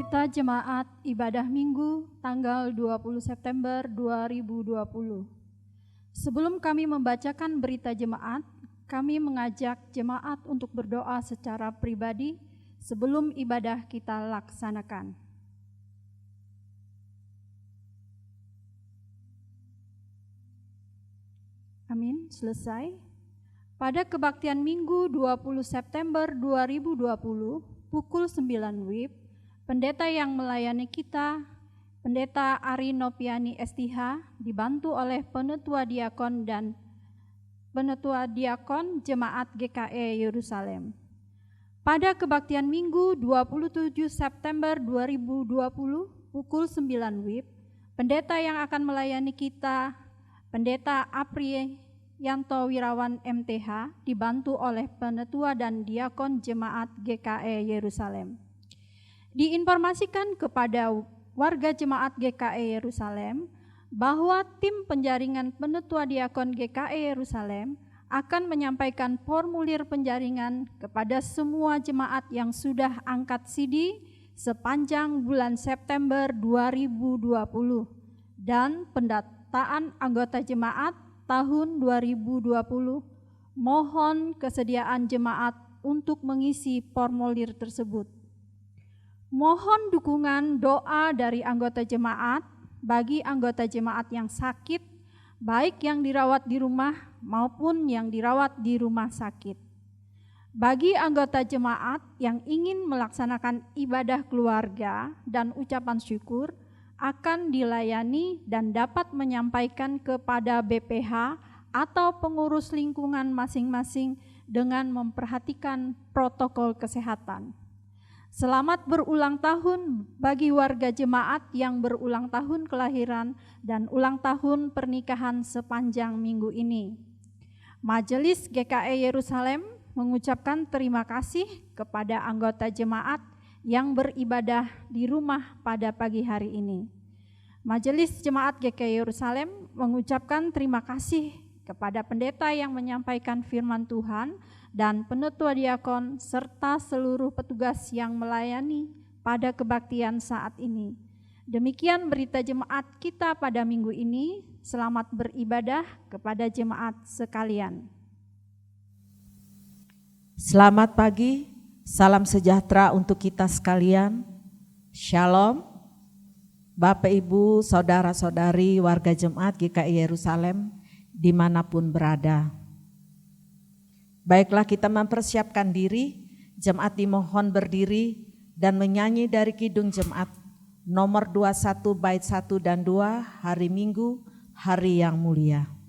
Berita Jemaat Ibadah Minggu tanggal 20 September 2020. Sebelum kami membacakan berita jemaat, kami mengajak jemaat untuk berdoa secara pribadi sebelum ibadah kita laksanakan. Amin, selesai. Pada kebaktian Minggu 20 September 2020, pukul 9 WIB, pendeta yang melayani kita, Pendeta Ari Nopiani STH, dibantu oleh Penetua Diakon dan Penetua Diakon Jemaat GKE Yerusalem. Pada kebaktian Minggu 27 September 2020, pukul 9 WIB, pendeta yang akan melayani kita, Pendeta Apriyanto Wirawan MTH, dibantu oleh Penetua dan Diakon Jemaat GKE Yerusalem. Diinformasikan kepada warga Jemaat GKE Yerusalem bahwa tim penjaringan Penetua Diakon GKE Yerusalem akan menyampaikan formulir penjaringan kepada semua jemaat yang sudah angkat CD sepanjang bulan September 2020 dan pendataan anggota jemaat tahun 2020. Mohon kesediaan jemaat untuk mengisi formulir tersebut. Mohon dukungan doa dari anggota jemaat bagi anggota jemaat yang sakit, baik yang dirawat di rumah maupun yang dirawat di rumah sakit. Bagi anggota jemaat yang ingin melaksanakan ibadah keluarga dan ucapan syukur, akan dilayani dan dapat menyampaikan kepada BPH atau pengurus lingkungan masing-masing dengan memperhatikan protokol kesehatan. Selamat berulang tahun bagi warga jemaat yang berulang tahun kelahiran dan ulang tahun pernikahan sepanjang minggu ini. Majelis GKE Yerusalem mengucapkan terima kasih kepada anggota jemaat yang beribadah di rumah pada pagi hari ini. Majelis Jemaat GKE Yerusalem mengucapkan terima kasih kepada pendeta yang menyampaikan firman Tuhan dan penetua diakon serta seluruh petugas yang melayani pada kebaktian saat ini. Demikian berita jemaat kita pada minggu ini. Selamat beribadah kepada jemaat sekalian. Selamat pagi, salam sejahtera untuk kita sekalian. Shalom. Bapak, Ibu, Saudara-saudari warga jemaat GKI Yerusalem dimanapun berada. Baiklah, kita mempersiapkan diri, jemaat dimohon berdiri dan menyanyi dari Kidung Jemaat nomor 21 bait 1 dan 2, hari Minggu, hari yang mulia.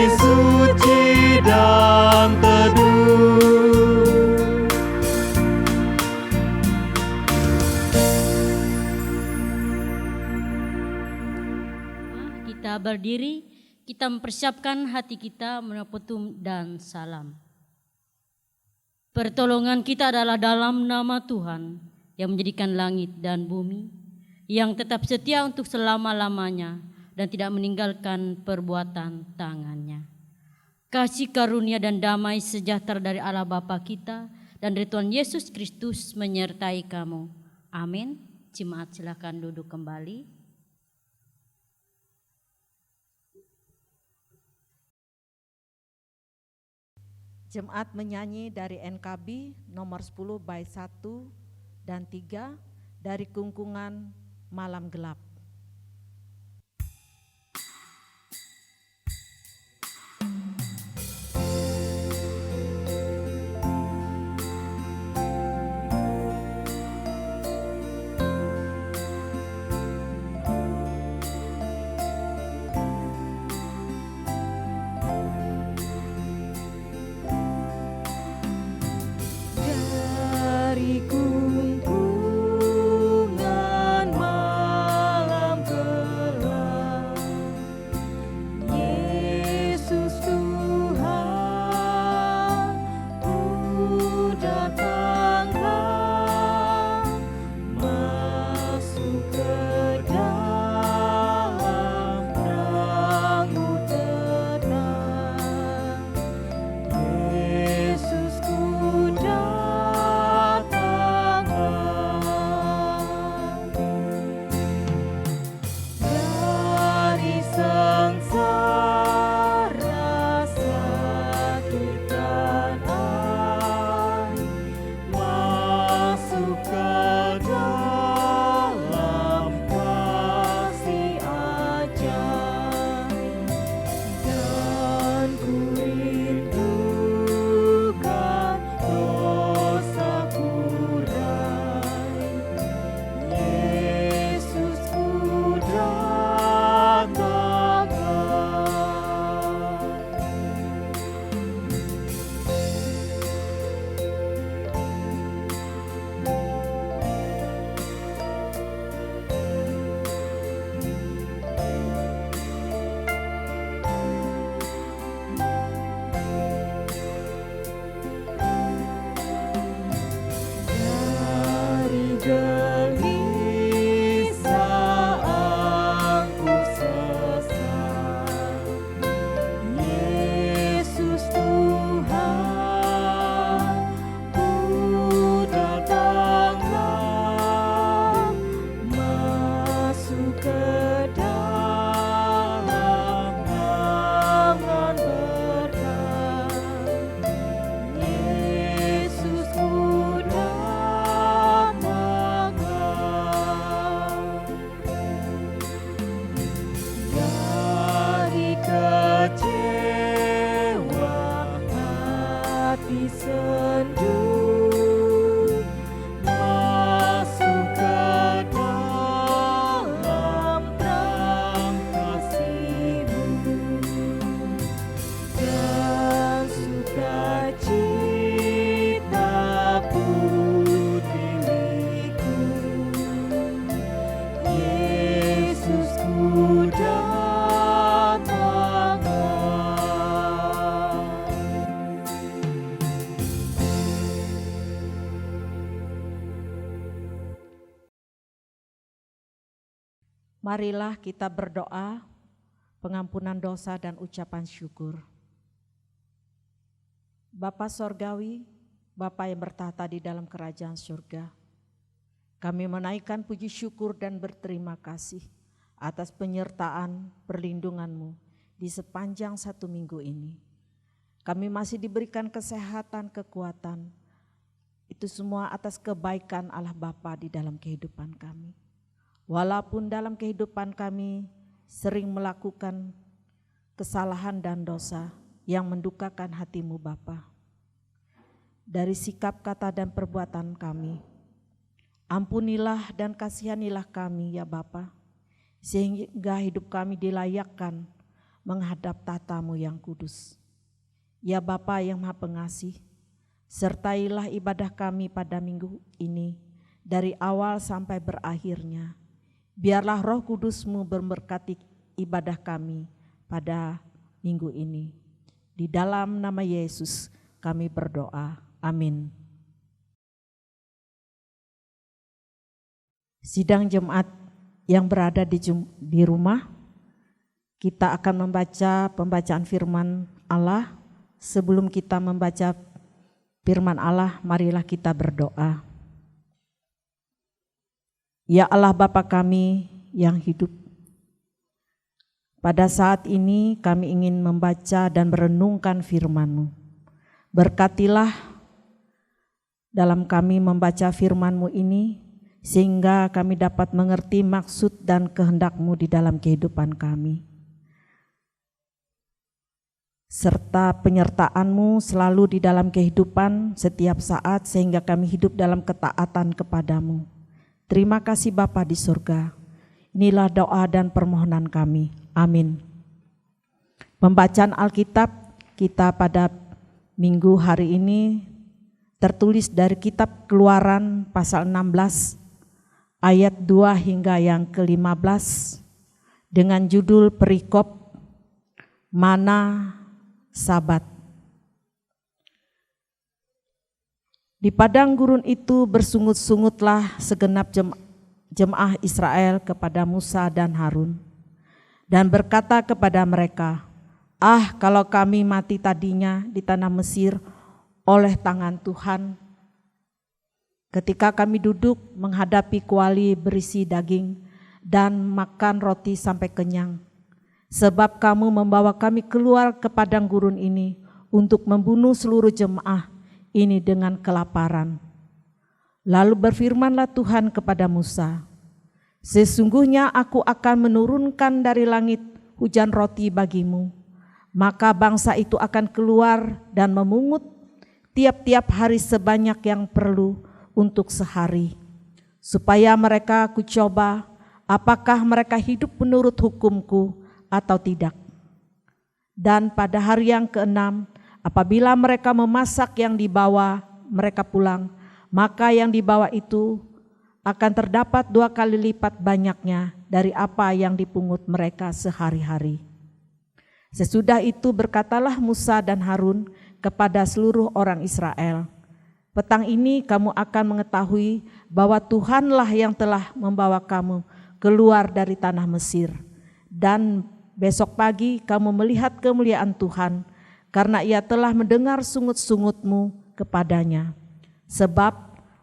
Suci dan teduh. berdiri, kita mempersiapkan hati kita menepetum dan salam. Pertolongan kita adalah dalam nama Tuhan yang menjadikan langit dan bumi, yang tetap setia untuk selama-lamanya dan tidak meninggalkan perbuatan tangannya. Kasih karunia dan damai sejahtera dari Allah Bapa kita dan dari Tuhan Yesus Kristus menyertai kamu. Amin. Jemaat silakan duduk kembali. Jemaat menyanyi dari NKB nomor 10 bait 1 dan 3 dari Kungkungan Malam Gelap. Marilah kita berdoa, pengampunan dosa dan ucapan syukur. Bapa Sorgawi, Bapa yang bertahta di dalam kerajaan surga, kami menaikkan puji syukur dan berterima kasih atas penyertaan perlindungan-Mu di sepanjang 1 minggu ini. Kami masih diberikan kesehatan, kekuatan, itu semua atas kebaikan Allah Bapa di dalam kehidupan kami. Walaupun dalam kehidupan kami sering melakukan kesalahan dan dosa yang mendukakan hati-Mu Bapa. Dari sikap, kata, dan perbuatan kami, ampunilah dan kasihanilah kami ya Bapa, sehingga hidup kami dilayakkan menghadap tata-Mu yang kudus. Ya Bapa yang Maha Pengasih, sertailah ibadah kami pada minggu ini dari awal sampai berakhirnya. Biarlah Roh Kudus-Mu memberkati ibadah kami pada minggu ini. Di dalam nama Yesus kami berdoa. Amin. Sidang jemaat yang berada di rumah, kita akan membaca pembacaan firman Allah. Sebelum kita membaca firman Allah, marilah kita berdoa. Ya Allah Bapa kami yang hidup, pada saat ini kami ingin membaca dan merenungkan firman-Mu. Berkatilah dalam kami membaca firman-Mu ini, sehingga kami dapat mengerti maksud dan kehendak-Mu di dalam kehidupan kami. Serta penyertaan-Mu selalu di dalam kehidupan setiap saat, sehingga kami hidup dalam ketaatan kepada-Mu. Terima kasih Bapa di surga. Inilah doa dan permohonan kami. Amin. Pembacaan Alkitab kita pada minggu hari ini tertulis dari kitab Keluaran pasal 16 ayat 2 hingga yang ke-15 dengan judul perikop Mana Sabat. Di padang gurun itu bersungut-sungutlah segenap jemaah Israel kepada Musa dan Harun, dan berkata kepada mereka, "Ah, kalau kami mati tadinya di tanah Mesir oleh tangan Tuhan, ketika kami duduk menghadapi kuali berisi daging dan makan roti sampai kenyang. Sebab kamu membawa kami keluar ke padang gurun ini untuk membunuh seluruh jemaah ini dengan kelaparan." Lalu berfirmanlah Tuhan kepada Musa, "Sesungguhnya aku akan menurunkan dari langit hujan roti bagimu, maka bangsa itu akan keluar dan memungut tiap-tiap hari sebanyak yang perlu untuk sehari, supaya mereka kucoba apakah mereka hidup menurut hukumku atau tidak. Dan pada hari yang ke-6, apabila mereka memasak yang dibawa mereka pulang, maka yang dibawa itu akan terdapat 2 kali lipat banyaknya dari apa yang dipungut mereka sehari-hari." Sesudah itu berkatalah Musa dan Harun kepada seluruh orang Israel, "Petang ini kamu akan mengetahui bahwa Tuhanlah yang telah membawa kamu keluar dari tanah Mesir. Dan besok pagi kamu melihat kemuliaan Tuhan, karena Ia telah mendengar sungut-sungutmu kepadanya. Sebab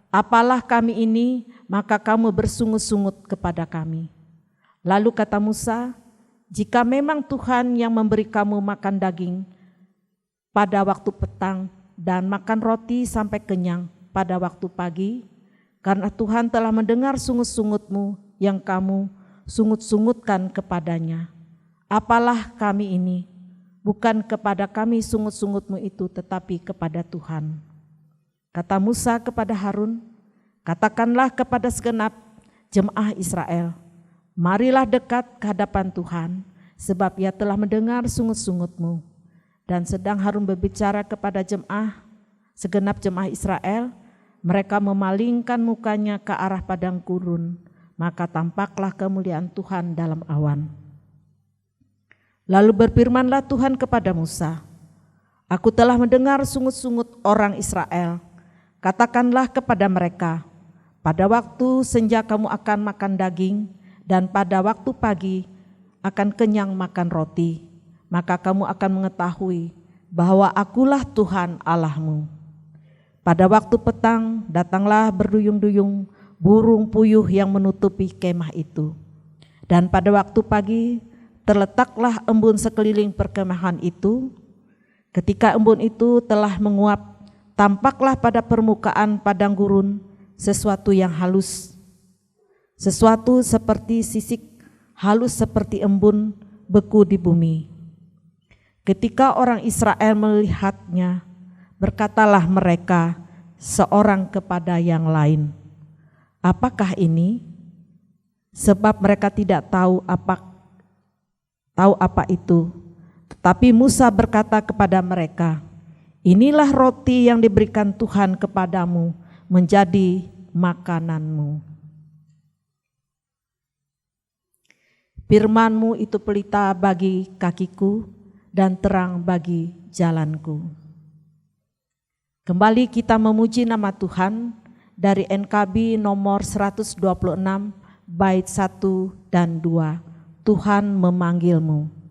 apalah kami ini, maka kamu bersungut-sungut kepada kami." Lalu kata Musa, "Jika memang Tuhan yang memberi kamu makan daging pada waktu petang dan makan roti sampai kenyang pada waktu pagi, karena Tuhan telah mendengar sungut-sungutmu yang kamu sungut-sungutkan kepadanya, apalah kami ini, bukan kepada kami sungut-sungutmu itu, tetapi kepada Tuhan." Kata Musa kepada Harun, "Katakanlah kepada segenap jemaah Israel, marilah dekat ke hadapan Tuhan, sebab Ia telah mendengar sungut-sungutmu." Dan sedang Harun berbicara kepada segenap jemaah Israel, mereka memalingkan mukanya ke arah padang gurun, maka tampaklah kemuliaan Tuhan dalam awan. Lalu berfirmanlah Tuhan kepada Musa, "Aku telah mendengar sungut-sungut orang Israel. Katakanlah kepada mereka, pada waktu senja kamu akan makan daging, dan pada waktu pagi akan kenyang makan roti. Maka kamu akan mengetahui bahwa Akulah Tuhan Allahmu. Pada waktu petang datanglah berduyung-duyung burung puyuh yang menutupi kemah itu. Dan pada waktu pagi terletaklah embun sekeliling perkemahan itu. Ketika embun itu telah menguap, tampaklah pada permukaan padang gurun sesuatu yang halus, sesuatu seperti sisik halus seperti embun beku di bumi. Ketika orang Israel melihatnya, berkatalah mereka seorang kepada yang lain, "Apakah ini?" Sebab mereka tidak tahu apa itu. Tetapi Musa berkata kepada mereka, "Inilah roti yang diberikan Tuhan kepadamu menjadi makananmu." Firman-Mu itu pelita bagi kakiku dan terang bagi jalanku. Kembali kita memuji nama Tuhan dari NKB nomor 126 bait 1 dan 2. Tuhan memanggilmu.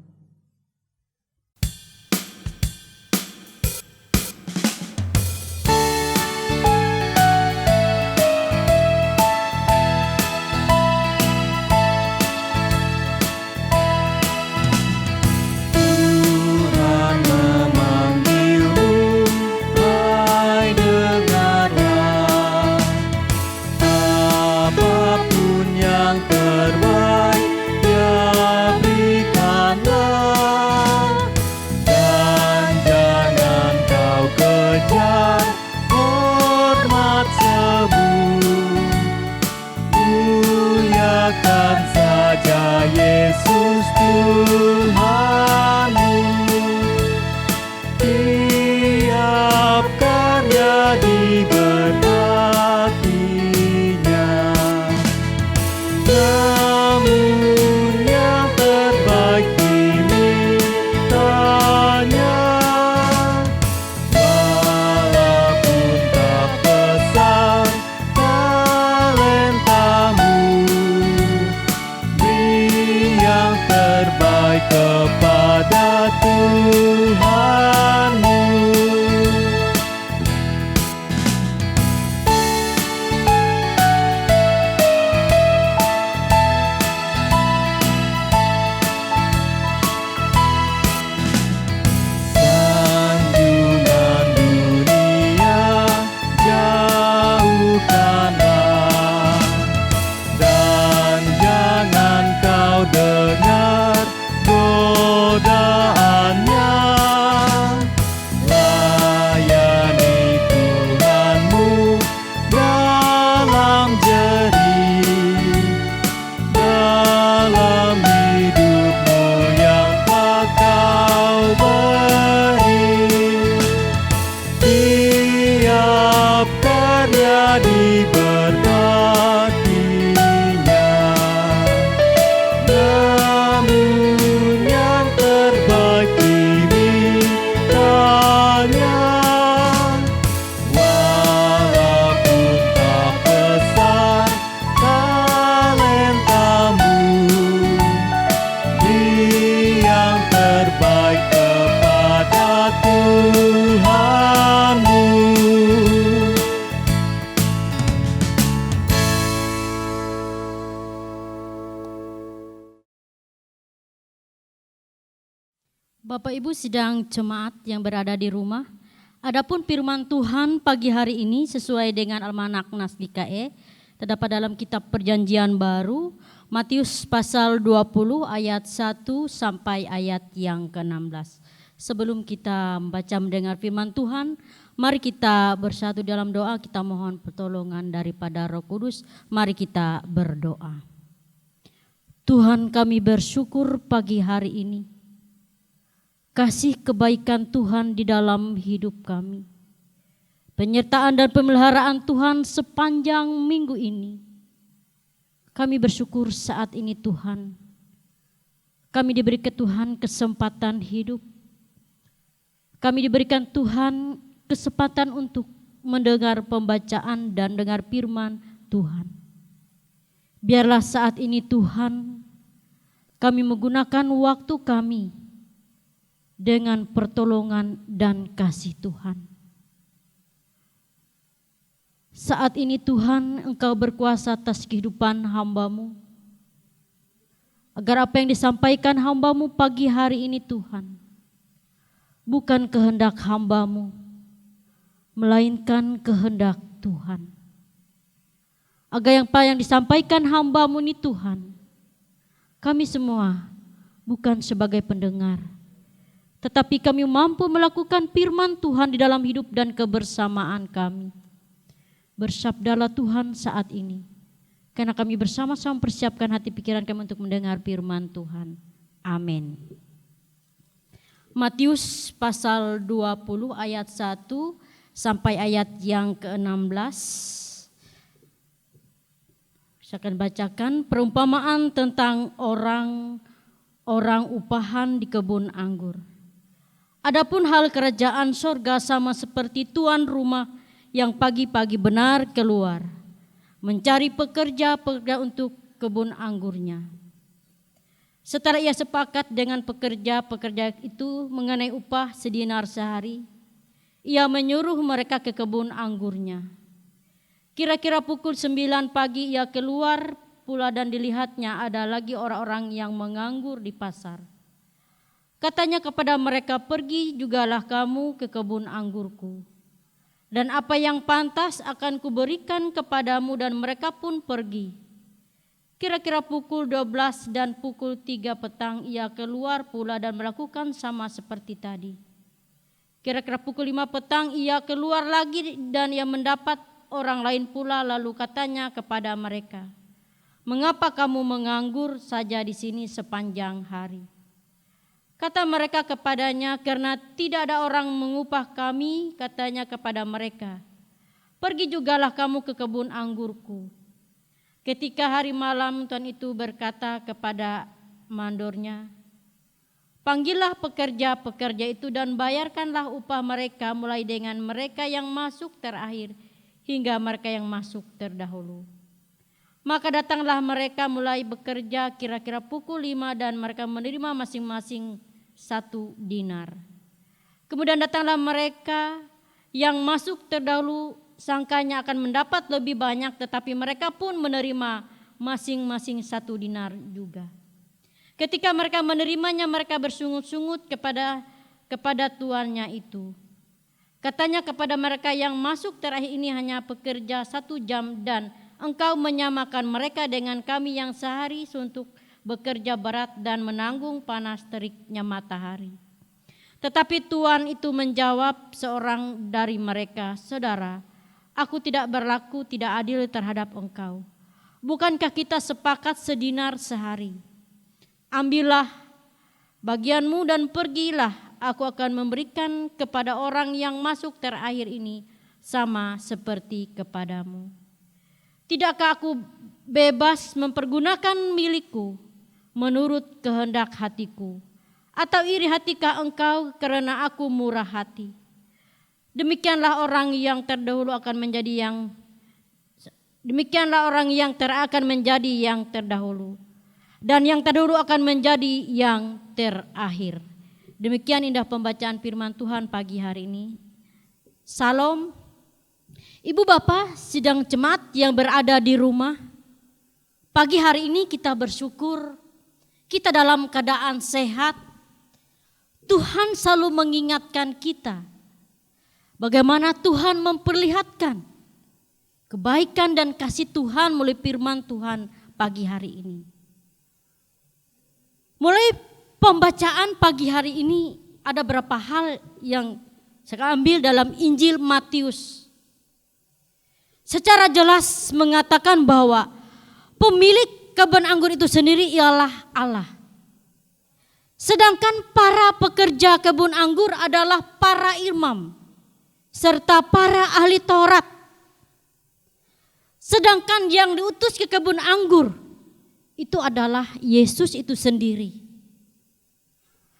Yesus Tuhanmu, tiap karya diberkatinya. Namun yang terbaik dimintanya, walaupun tak besar talentamu, yang terbaik kepada Tuhanmu. Sanjungan dunia jauhkanlah, dan jangan kau dengar godaannya. Layani Tuhanmu dalam jerih, dalam hidupmu yang telah kau beri. Tiap karya diberkatinya, namun yang terbaik dimintanya. Walaupun tak besar talentamu, yang terbaik kepada Tuhanmu. Bapak Ibu sidang jemaat yang berada di rumah, adapun firman Tuhan pagi hari ini sesuai dengan Almanak Naskah KE terdapat dalam kitab Perjanjian Baru Matius pasal 20 ayat 1 sampai ayat yang ke-16. Sebelum kita membaca mendengar firman Tuhan, mari kita bersatu dalam doa, kita mohon pertolongan daripada Roh Kudus. Mari kita berdoa. Tuhan, kami bersyukur pagi hari ini. Kasih kebaikan Tuhan di dalam hidup kami. Penyertaan dan pemeliharaan Tuhan sepanjang minggu ini. Kami bersyukur saat ini Tuhan. Kami diberi Tuhan kesempatan hidup. Kami diberikan Tuhan kesempatan untuk mendengar pembacaan dan dengar firman Tuhan. Biarlah saat ini Tuhan, kami menggunakan waktu kami dengan pertolongan dan kasih Tuhan. Saat ini Tuhan, Engkau berkuasa atas kehidupan hamba-Mu. Agar apa yang disampaikan hamba-Mu pagi hari ini Tuhan, bukan kehendak hamba-Mu, melainkan kehendak Tuhan. Agar apa yang disampaikan hamba-Mu ini Tuhan, kami semua bukan sebagai pendengar, tetapi kami mampu melakukan firman Tuhan di dalam hidup dan kebersamaan kami. Bersabdalah Tuhan saat ini, karena kami bersama-sama persiapkan hati pikiran kami untuk mendengar firman Tuhan. Amin. Matius pasal 20 ayat 1 sampai ayat yang ke-16. Saya akan bacakan perumpamaan tentang orang upahan di kebun anggur. Adapun hal kerajaan sorga sama seperti tuan rumah yang pagi-pagi benar keluar, mencari pekerja untuk kebun anggurnya. Setelah ia sepakat dengan pekerja itu mengenai upah sedinar sehari, ia menyuruh mereka ke kebun anggurnya. Kira-kira pukul 9 pagi ia keluar pula dan dilihatnya ada lagi orang-orang yang menganggur di pasar. Katanya kepada mereka, pergi jugalah kamu ke kebun anggurku, dan apa yang pantas akan kuberikan kepadamu, dan mereka pun pergi. Kira-kira pukul 12 dan pukul 3 petang ia keluar pula dan melakukan sama seperti tadi. Kira-kira pukul 5 petang ia keluar lagi dan ia mendapat orang lain pula, lalu katanya kepada mereka, mengapa kamu menganggur saja di sini sepanjang hari? Kata mereka kepadanya, karena tidak ada orang mengupah kami. Katanya kepada mereka, pergi jugalah kamu ke kebun anggurku. Ketika hari malam, tuan itu berkata kepada mandornya, panggillah pekerja-pekerja itu dan bayarkanlah upah mereka, mulai dengan mereka yang masuk terakhir hingga mereka yang masuk terdahulu. Maka datanglah mereka mulai bekerja kira-kira pukul 5 dan mereka menerima masing-masing 1 dinar. Kemudian datanglah mereka yang masuk terdahulu, sangkanya akan mendapat lebih banyak, tetapi mereka pun menerima masing-masing 1 dinar juga. Ketika mereka menerimanya, mereka bersungut-sungut kepada tuannya itu. Katanya kepada mereka yang masuk terakhir, ini hanya pekerja 1 jam dan engkau menyamakan mereka dengan kami yang sehari suntuk bekerja berat dan menanggung panas teriknya matahari. Tetapi tuan itu menjawab seorang dari mereka, saudara, aku tidak berlaku tidak adil terhadap engkau. Bukankah kita sepakat sedinar sehari? Ambillah bagianmu dan pergilah, aku akan memberikan kepada orang yang masuk terakhir ini sama seperti kepadamu. Tidakkah aku bebas mempergunakan milikku menurut kehendak hatiku? Atau iri hatikah engkau karena aku murah hati? Demikianlah orang yang terdahulu akan menjadi yang terdahulu, dan yang terdahulu akan menjadi yang terakhir. Demikian indah pembacaan firman Tuhan pagi hari ini. Salam. Ibu bapak sidang jemaat yang berada di rumah, pagi hari ini kita bersyukur kita dalam keadaan sehat. Tuhan selalu mengingatkan kita bagaimana Tuhan memperlihatkan kebaikan dan kasih Tuhan melalui firman Tuhan pagi hari ini. Mulai pembacaan pagi hari ini ada beberapa hal yang saya ambil dalam Injil Matius. Secara jelas mengatakan bahwa pemilik kebun anggur itu sendiri ialah Allah. Sedangkan para pekerja kebun anggur adalah para imam serta para ahli Taurat. Sedangkan yang diutus ke kebun anggur itu adalah Yesus itu sendiri.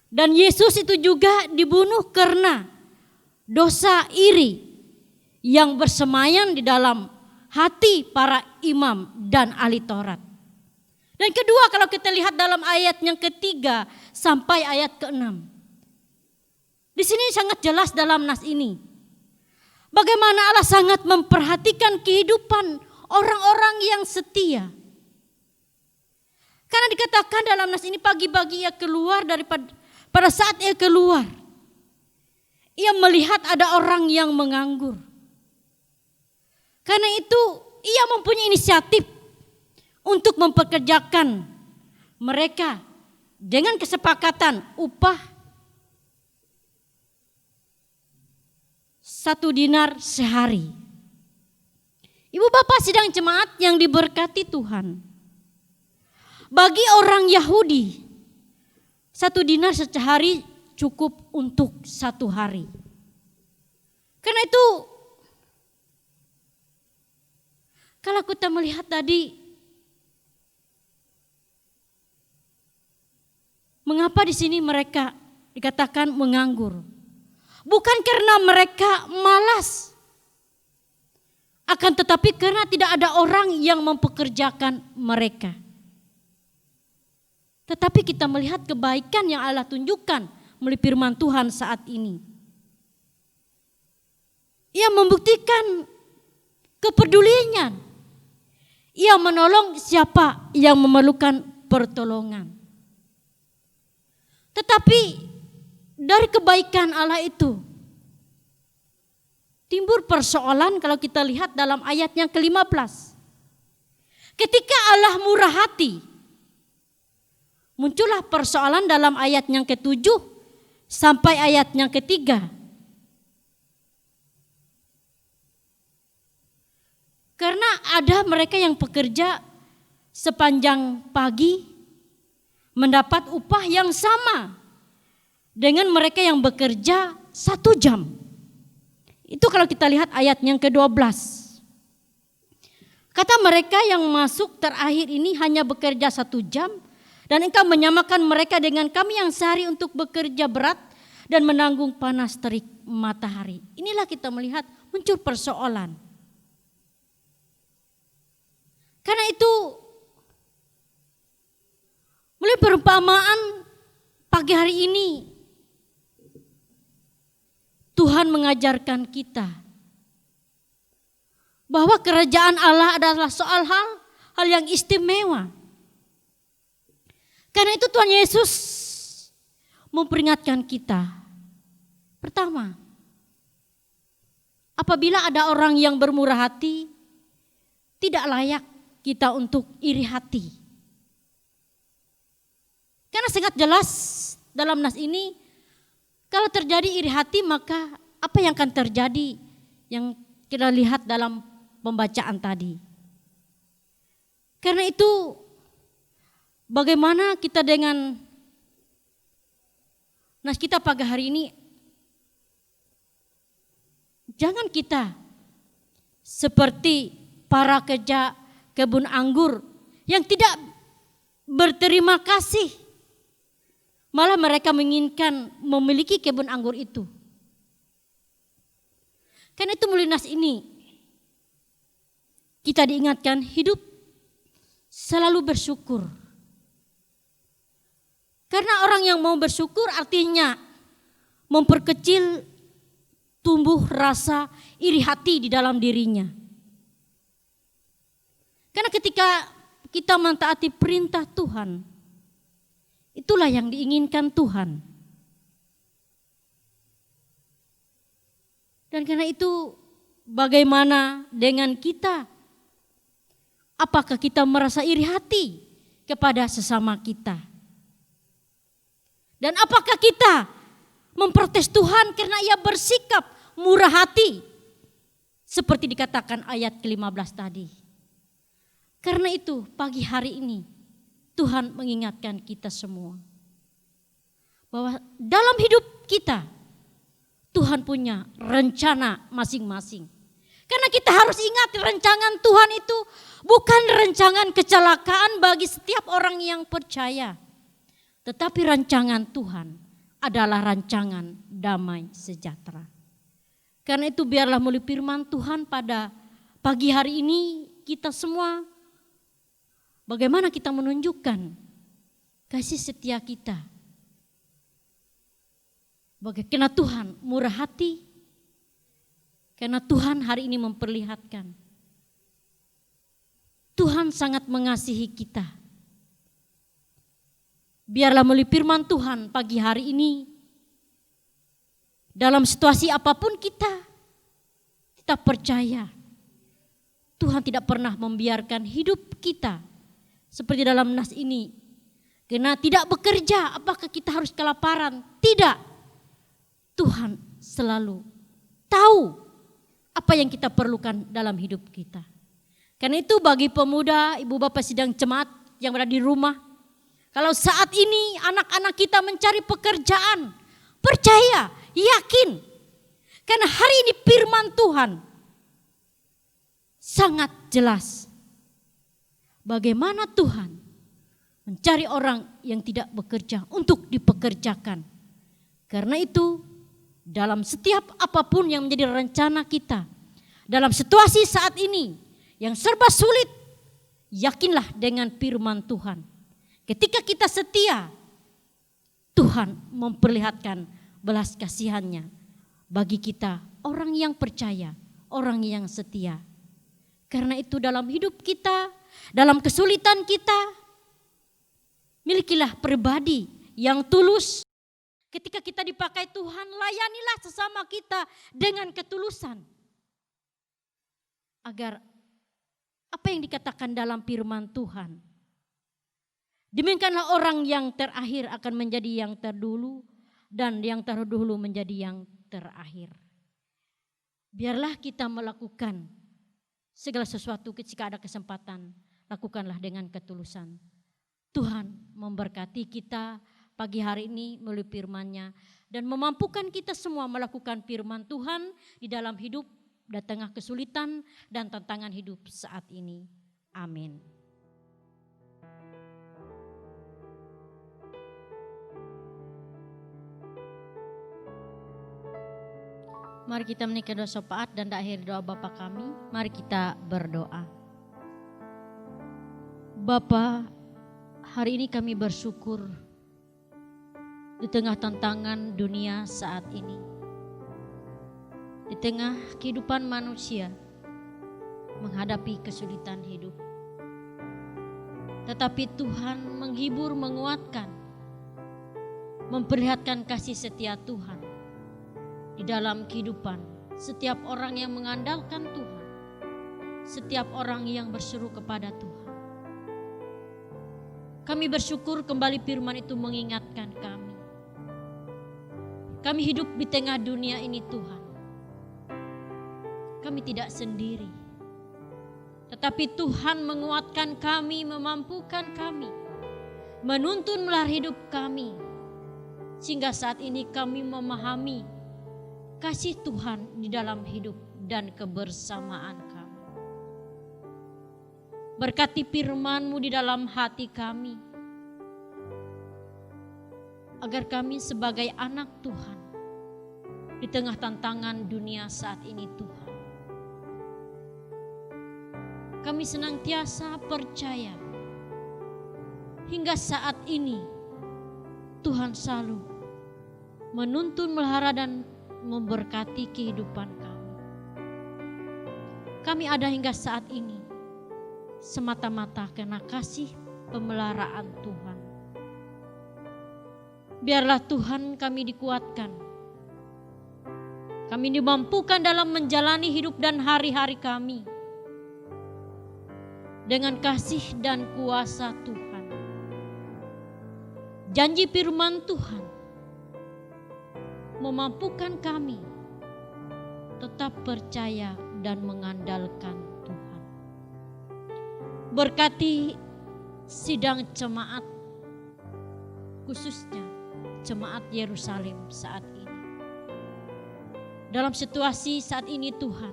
Dan Yesus itu juga dibunuh karena dosa iri yang bersemayam di dalam hati para imam dan ahli Taurat. Dan kedua, kalau kita lihat dalam ayat yang ketiga sampai ayat ke-6. Di sini sangat jelas dalam nas ini. Bagaimana Allah sangat memperhatikan kehidupan orang-orang yang setia. Karena dikatakan dalam nas ini pagi-pagi ia keluar pada saat ia keluar, ia melihat ada orang yang menganggur. Karena itu ia mempunyai inisiatif untuk mempekerjakan mereka dengan kesepakatan upah 1 dinar sehari. Ibu bapak sidang jemaat yang diberkati Tuhan. Bagi orang Yahudi 1 dinar sehari cukup untuk 1 hari. Karena itu kalau kita melihat tadi Mengapa di sini mereka dikatakan menganggur? Bukan karena mereka malas, akan tetapi karena tidak ada orang yang mempekerjakan mereka. Tetapi kita melihat kebaikan yang Allah tunjukkan melalui firman Tuhan saat ini. Ia membuktikan kepeduliannya. Ia menolong siapa yang memerlukan pertolongan. Tetapi dari kebaikan Allah itu timbul persoalan kalau kita lihat dalam ayat yang ke-15. Ketika Allah murah hati, muncullah persoalan dalam ayat yang ke-7 sampai ayat yang ke-3. Karena ada mereka yang bekerja sepanjang pagi mendapat upah yang sama dengan mereka yang bekerja 1 jam. Itu kalau kita lihat ayat yang ke-12. Kata mereka yang masuk terakhir ini hanya bekerja 1 jam dan engkau menyamakan mereka dengan kami yang sehari untuk bekerja berat dan menanggung panas terik matahari. Inilah kita melihat muncul persoalan. Karena itu mulai perumpamaan pagi hari ini Tuhan mengajarkan kita bahwa kerajaan Allah adalah soal hal yang istimewa. Karena itu Tuhan Yesus memperingatkan kita. Pertama, apabila ada orang yang bermurah hati, tidak layak kita untuk iri hati. Karena sangat jelas dalam nas ini, kalau terjadi iri hati maka apa yang akan terjadi yang kita lihat dalam pembacaan tadi. Karena itu bagaimana kita dengan nas kita pagi hari ini, jangan kita seperti para kerja kebun anggur yang tidak berterima kasih. Malah mereka menginginkan memiliki kebun anggur itu. Karena itu melalui nas ini kita diingatkan hidup selalu bersyukur. Karena orang yang mau bersyukur artinya memperkecil tumbuh rasa iri hati di dalam dirinya. Karena ketika kita mentaati perintah Tuhan, itulah yang diinginkan Tuhan. Dan karena itu bagaimana dengan kita? Apakah kita merasa iri hati kepada sesama kita? Dan apakah kita memprotes Tuhan karena ia bersikap murah hati? Seperti dikatakan ayat ke-15 tadi. Karena itu pagi hari ini Tuhan mengingatkan kita semua bahwa dalam hidup kita Tuhan punya rencana masing-masing. Karena kita harus ingat rancangan Tuhan itu bukan rancangan kecelakaan bagi setiap orang yang percaya. Tetapi rancangan Tuhan adalah rancangan damai sejahtera. Karena itu biarlah melalui firman Tuhan pada pagi hari ini kita semua bagaimana kita menunjukkan kasih setia kita. Bagaimana Tuhan murah hati. Karena Tuhan hari ini memperlihatkan. Tuhan sangat mengasihi kita. Biarlah melalui firman Tuhan pagi hari ini. Dalam situasi apapun kita percaya. Tuhan tidak pernah membiarkan hidup kita seperti dalam nas ini. Karena tidak bekerja, apakah kita harus kelaparan? Tidak. Tuhan selalu tahu apa yang kita perlukan dalam hidup kita. Karena itu bagi pemuda, ibu bapak sidang jemaat yang berada di rumah. Kalau saat ini anak-anak kita mencari pekerjaan, percaya, yakin. Karena hari ini firman Tuhan sangat jelas. Bagaimana Tuhan mencari orang yang tidak bekerja untuk dipekerjakan. Karena itu, dalam setiap apapun yang menjadi rencana kita, dalam situasi saat ini yang serba sulit, yakinlah dengan firman Tuhan. Ketika kita setia, Tuhan memperlihatkan belas kasihannya bagi kita, orang yang percaya, orang yang setia. Karena itu dalam hidup kita, dalam kesulitan kita, milikilah pribadi yang tulus. Ketika kita dipakai Tuhan, layanilah sesama kita dengan ketulusan. Agar apa yang dikatakan dalam firman Tuhan, demikianlah orang yang terakhir akan menjadi yang terdahulu dan yang terdahulu menjadi yang terakhir. Biarlah kita melakukan segala sesuatu ketika ada kesempatan, lakukanlah dengan ketulusan. Tuhan memberkati kita pagi hari ini melalui firman-Nya dan memampukan kita semua melakukan firman Tuhan di dalam hidup di tengah kesulitan dan tantangan hidup saat ini. Amin. Mari kita menaikkan doa syafaat dan akhir doa Bapa kami. Mari kita berdoa. Bapa, hari ini kami bersyukur di tengah tantangan dunia saat ini. Di tengah kehidupan manusia menghadapi kesulitan hidup. Tetapi Tuhan menghibur, menguatkan, memperlihatkan kasih setia Tuhan di dalam kehidupan setiap orang yang mengandalkan Tuhan, setiap orang yang berseru kepada Tuhan. Kami bersyukur kembali firman itu mengingatkan kami. Kami hidup di tengah dunia ini Tuhan. Kami tidak sendiri. Tetapi Tuhan menguatkan kami, memampukan kami, menuntun melalui hidup kami. Sehingga saat ini kami memahami kasih Tuhan di dalam hidup dan kebersamaan kami. Berkati firman-Mu di dalam hati kami. Agar kami sebagai anak Tuhan di tengah tantangan dunia saat ini Tuhan. Kami senantiasa percaya hingga saat ini Tuhan selalu menuntun, melihara dan memberkati kehidupan kami. Kami ada hingga saat ini semata-mata karena kasih pemeliharaan Tuhan. Biarlah Tuhan kami dikuatkan. Kami dimampukan dalam menjalani hidup dan hari-hari kami dengan kasih dan kuasa Tuhan. Janji firman Tuhan memampukan kami tetap percaya dan mengandalkan Tuhan. Berkati sidang jemaat, khususnya jemaat Yerusalem saat ini. Dalam situasi saat ini Tuhan,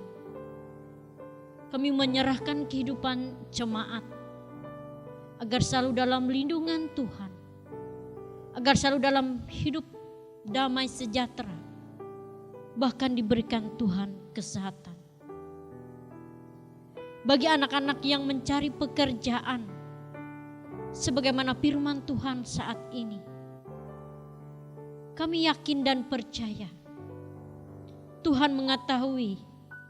kami menyerahkan kehidupan jemaat agar selalu dalam lindungan Tuhan, agar selalu dalam hidup damai sejahtera, bahkan diberikan Tuhan kesehatan. Bagi anak-anak yang mencari pekerjaan, sebagaimana firman Tuhan saat ini, kami yakin dan percaya Tuhan mengetahui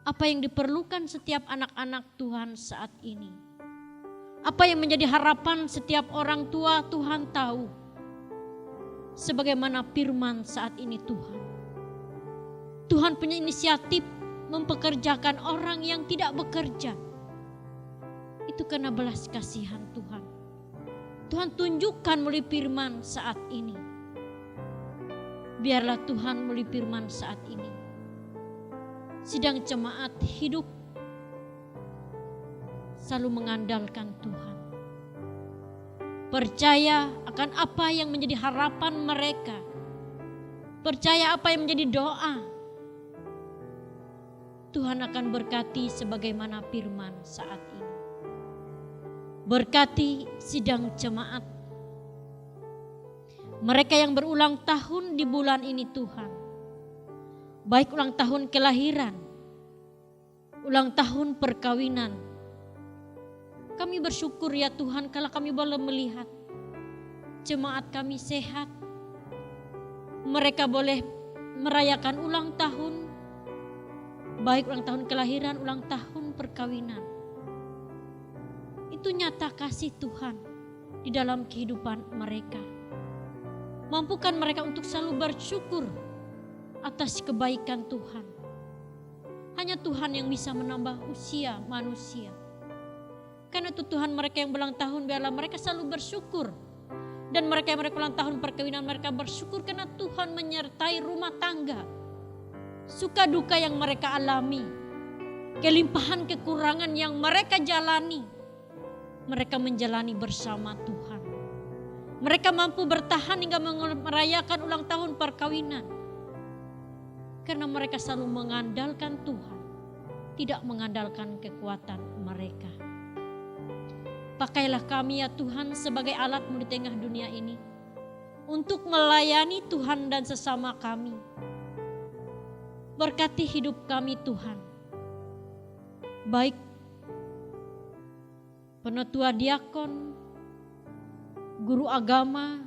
apa yang diperlukan setiap anak-anak Tuhan saat ini. Apa yang menjadi harapan setiap orang tua Tuhan tahu. Sebagaimana firman saat ini Tuhan. Tuhan punya inisiatif mempekerjakan orang yang tidak bekerja. Itu karena belas kasihan Tuhan. Tuhan tunjukkan melalui firman saat ini. Biarlah Tuhan melalui firman saat ini. Sidang jemaat hidup selalu mengandalkan Tuhan. Percaya akan apa yang menjadi harapan mereka. Percaya apa yang menjadi doa. Tuhan akan berkati sebagaimana firman saat ini. Berkati sidang jemaat Mereka yang berulang tahun di bulan ini Tuhan, baik ulang tahun kelahiran, ulang tahun perkawinan. Kami bersyukur ya Tuhan kalau kami boleh melihat jemaat kami sehat. Mereka boleh merayakan ulang tahun, baik ulang tahun kelahiran, ulang tahun perkawinan. Itu nyata kasih Tuhan di dalam kehidupan mereka. Mampukan mereka untuk selalu bersyukur atas kebaikan Tuhan. Hanya Tuhan yang bisa menambah usia manusia. Karena itu Tuhan, mereka yang berulang tahun biarlah mereka selalu bersyukur. Dan mereka yang ulang tahun perkawinan mereka bersyukur karena Tuhan menyertai rumah tangga. Suka duka yang mereka alami, kelimpahan kekurangan yang mereka jalani, mereka menjalani bersama Tuhan. Mereka mampu bertahan hingga merayakan ulang tahun perkawinan. Karena mereka selalu mengandalkan Tuhan, tidak mengandalkan kekuatan mereka. Pakailah kami ya Tuhan sebagai alat-Mu di tengah dunia ini, untuk melayani Tuhan dan sesama kami. Berkati hidup kami Tuhan, baik penatua diakon, guru agama,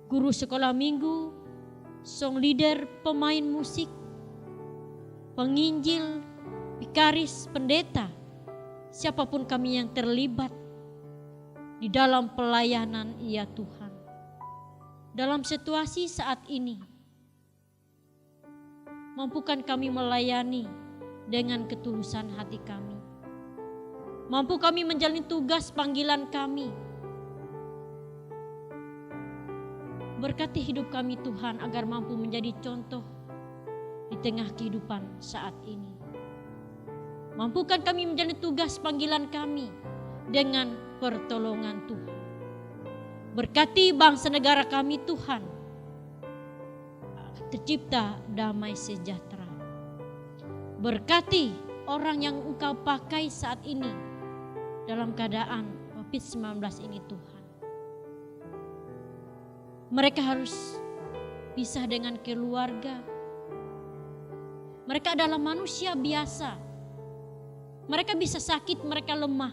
guru sekolah minggu, song leader, pemain musik, penginjil, vikaris, pendeta, siapapun kami yang terlibat di dalam pelayanan ya Tuhan. Dalam situasi saat ini, mampukan kami melayani dengan ketulusan hati kami. Mampu kami menjalani tugas panggilan kami. Berkati hidup kami Tuhan agar mampu menjadi contoh di tengah kehidupan saat ini. Mampukan kami menjalani tugas panggilan kami dengan pertolongan Tuhan. Berkati bangsa negara kami Tuhan, tercipta damai sejahtera. Berkati orang yang Engkau pakai saat ini dalam keadaan COVID-19 ini Tuhan. Mereka harus pisah dengan keluarga. Mereka adalah manusia biasa. Mereka bisa sakit, mereka lemah.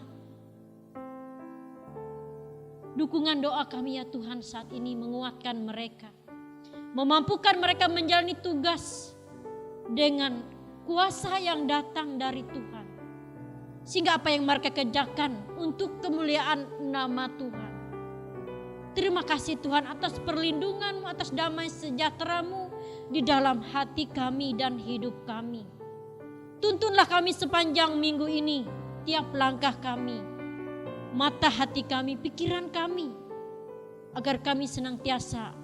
Dukungan doa kami ya Tuhan saat ini menguatkan mereka. Memampukan mereka menjalani tugas dengan kuasa yang datang dari Tuhan. Sehingga apa yang mereka kerjakan untuk kemuliaan nama Tuhan. Terima kasih Tuhan atas perlindungan-Mu, atas damai sejahtera-Mu di dalam hati kami dan hidup kami. Tuntunlah kami sepanjang minggu ini, tiap langkah kami, mata hati kami, pikiran kami, agar kami senantiasa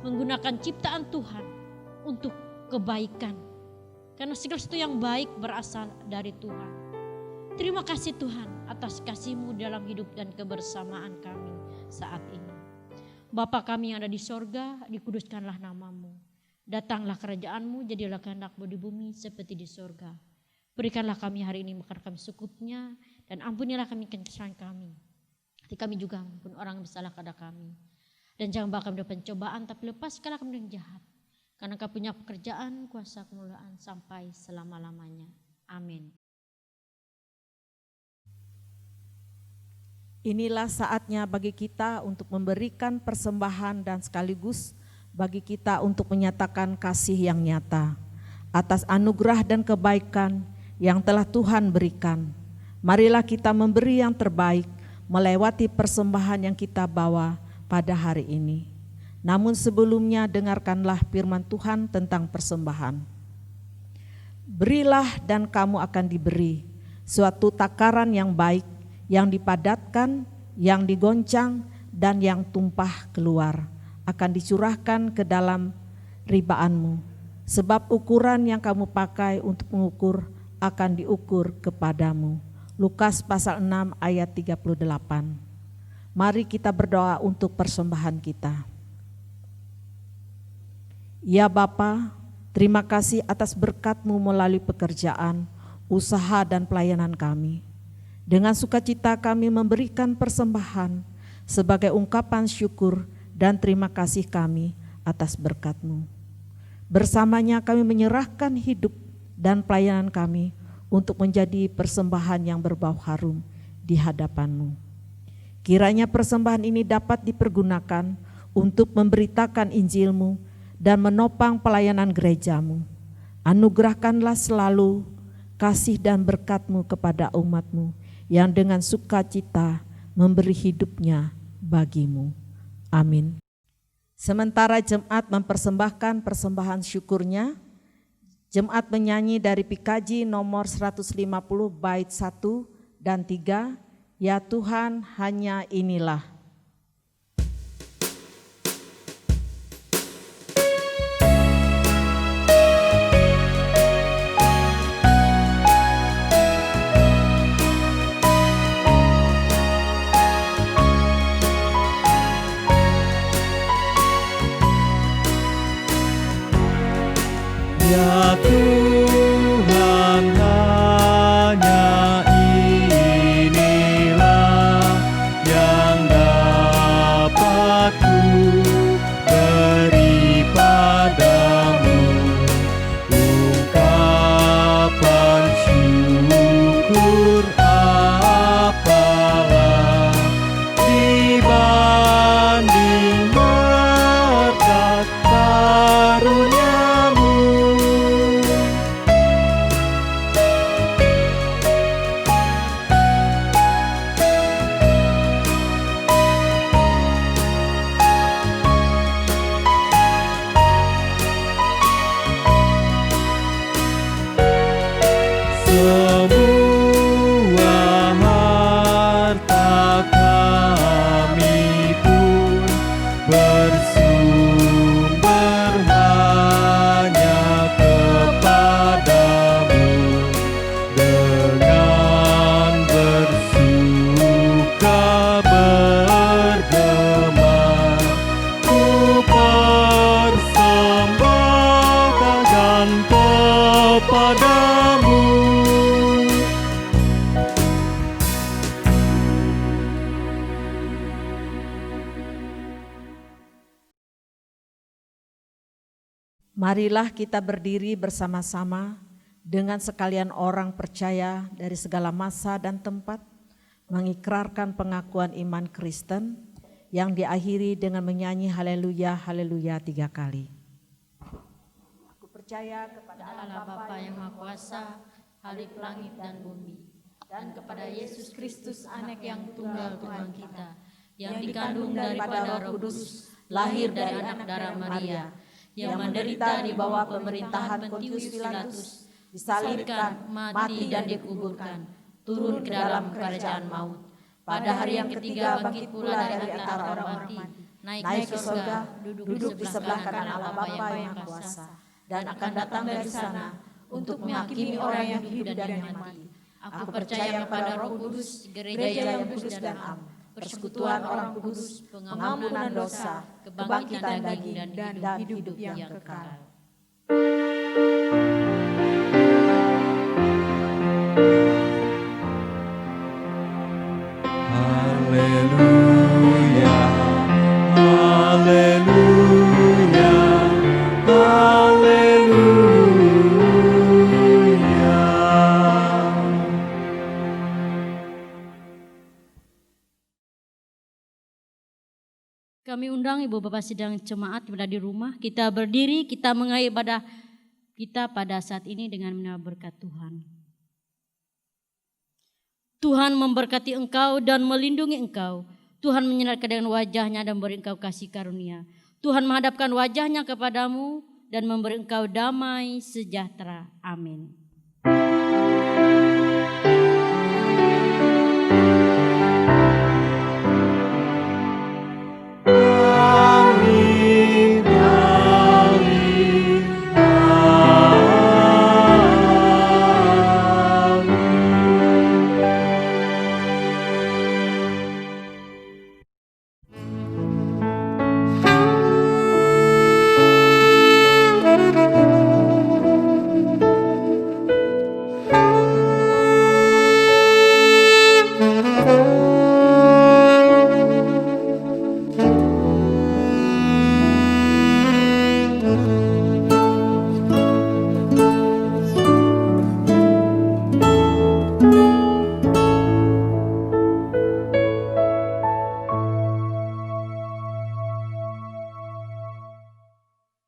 menggunakan ciptaan Tuhan untuk kebaikan. Karena segala sesuatu yang baik berasal dari Tuhan. Terima kasih Tuhan atas kasih-Mu dalam hidup dan kebersamaan kami saat ini. Bapa kami yang ada di sorga, dikuduskanlah nama-Mu. Datanglah kerajaan-Mu, jadilah kehendak-Mu di bumi seperti di sorga. Berikanlah kami hari ini makan kami secukupnya, dan ampunilah kami kesalahan kami. Hati kami juga ampun orang yang bersalah kepada kami. Dan jangan bawa kami dalam pencobaan, tapi lepaskanlah kami dari jahat. Karena Engkau punya pekerjaan, kuasa, kemuliaan sampai selama-lamanya. Amin. Inilah saatnya bagi kita untuk memberikan persembahan dan sekaligus bagi kita untuk menyatakan kasih yang nyata atas anugerah dan kebaikan yang telah Tuhan berikan. Marilah kita memberi yang terbaik melewati persembahan yang kita bawa pada hari ini. Namun sebelumnya dengarkanlah firman Tuhan tentang persembahan. Berilah dan kamu akan diberi suatu takaran yang baik, yang dipadatkan, yang digoncang, dan yang tumpah keluar, akan dicurahkan ke dalam ribaanmu. Sebab ukuran yang kamu pakai untuk mengukur akan diukur kepadamu. Lukas pasal 6 ayat 38. Mari kita berdoa untuk persembahan kita. Ya Bapa, terima kasih atas berkat-Mu melalui pekerjaan, usaha, dan pelayanan kami. Dengan sukacita kami memberikan persembahan sebagai ungkapan syukur dan terima kasih kami atas berkat-Mu. Bersamanya kami menyerahkan hidup dan pelayanan kami untuk menjadi persembahan yang berbau harum di hadapan-Mu. Kiranya persembahan ini dapat dipergunakan untuk memberitakan Injil-Mu dan menopang pelayanan gereja-Mu. Anugerahkanlah selalu kasih dan berkat-Mu kepada umat-Mu yang dengan sukacita memberi hidupnya bagi-Mu. Amin. Sementara jemaat mempersembahkan persembahan syukurnya, jemaat menyanyi dari PKJ nomor 150 bait 1 dan 3, Ya Tuhan hanya inilah. Ya Tuhan hanya inilah yang dapat ku beri padamu, ungkapan syukur apalah dibanding berkat karunia-Mu. Semua harta kami pun bersumber hanya kepadamu. Dengan bersuka bergema ku persembahkan kepadamu. Marilah kita berdiri bersama-sama dengan sekalian orang percaya dari segala masa dan tempat, mengikrarkan pengakuan iman Kristen yang diakhiri dengan menyanyi haleluya, haleluya 3 kali. Aku percaya kepada Allah Bapa yang Maha Kuasa, Khalik langit dan bumi, dan kepada Yesus Kristus anak yang tunggal Tuhan kita, yang dikandung daripada Roh Kudus, lahir dari anak darah Maria, yang menderita di bawah pemerintahan Pontius Pilatus, disalibkan, mati dan dikuburkan, turun ke dalam kerajaan maut. Pada hari yang ketiga bangkit pula dari antara orang mati, naik ke surga, duduk di sebelah kanan Allah Bapa yang Maha Kuasa, dan akan datang dari sana untuk menghakimi orang yang hidup dan yang mati. Aku percaya kepada Roh Kudus, gereja yang kudus dan am, persekutuan orang kudus, pengampunan dosa, kebangkitan daging, dan hidup yang kekal. Haleluya, haleluya, haleluya. Kami undang Ibu Bapak Sidang Jemaat yang berada di rumah, kita berdiri, kita mengakhiri ibadah kita pada saat ini dengan menerima berkat Tuhan. Tuhan memberkati engkau dan melindungi engkau. Tuhan menyinarkan dengan wajahnya dan memberi engkau kasih karunia. Tuhan menghadapkan wajahnya kepadamu dan memberi engkau damai sejahtera. Amin.